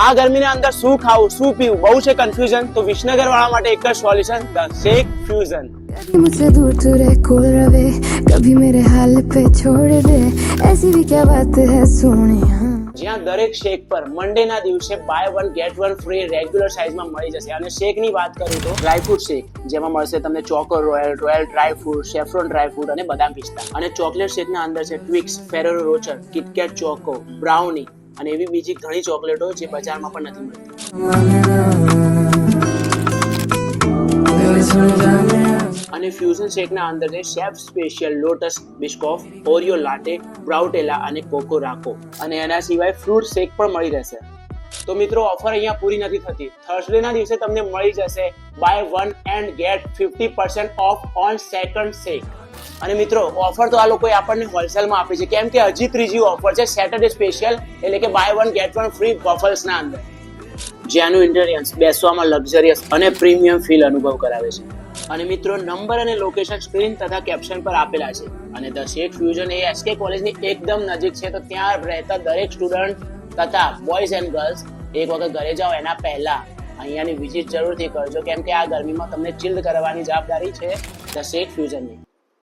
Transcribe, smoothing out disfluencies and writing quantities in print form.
આ ગરમીના અંદર શું ખાવું શું પીવું બહુ છે કન્ફ્યુઝન, તો વિસનગર વાળા માટે એક જ સોલ્યુશન, ધ શેક ફ્યુઝન. मुझसे दूर तू रह कोल रवे, कभी मेरे हाल पे छोड़ दे, ऐसी भी क्या बात है सोनिया. જ્યાં દરેક શેક પર મંડે ના દિવસે buy one get one free regular સાઇઝમાં મળી જશે. અને શેક ની વાત કરું તો ડ્રાયફ્રૂટ શેક, જેમાં મળશે તમને choco royal, royal dry fruit, saffron dry fruit અને બદામ પિસ્તા. અને ચોકલેટ શેક ના અંદર છે ટ્વિક્સ, ફેરેરો રોચર, કિટકેટ ચોકો, બ્રાઉની અને એવી બીજી ઘણી ચોકલેટો જે બજારમાં પણ નથી મળતી. અને ફ્યુઝન શેક ના અંદર છે શેફ સ્પેશિયલ લોટસ બિસ્કોફ, ઓરિયો લાટે, બ્રાઉટેલા અને કોકો રાકો. અને એના સિવાય ફ્રૂટ શેક પણ મળી રહેશે. તો મિત્રો ઓફર અહીંયા પૂરી નથી થતી. થર્સડે ના દિવસે તમને મળી જશે buy one and get 50% off on second shake. અને મિત્રો ઓફર તો આ લોકોએ આપણને હોલસેલમાં આપી છે, કેમ કે હજી ત્રીજી ઓફર છે સેટરડે સ્પેશિયલ, એટલે કે buy one get one free waffles ના અંદર, જ્યાંનું ઇન્ટેરિયર્સ બેસવામાં લક્ઝરિયસ અને પ્રીમિયમ ફીલ અનુભવ કરાવે છે. અને મિત્રો નંબર અને લોકેશન સ્ક્રીન તથા કેપ્શન પર આપેલા છે. અને the shake fusion A SK કોલેજની એકદમ નજીક છે, તો ત્યાં રહેતા દરેક સ્ટુડન્ટ તથા બોયઝ એન્ડ ગર્લ્સ એક વખત ઘરે જાઓ એના પહેલા અહીંયાની વિઝિટ જરૂરથી કરજો, કેમ કે આ ગરમીમાં તમને ચિલ્ડ કરવાની જવાબદારી છે ધ શેક ફ્યુઝનની.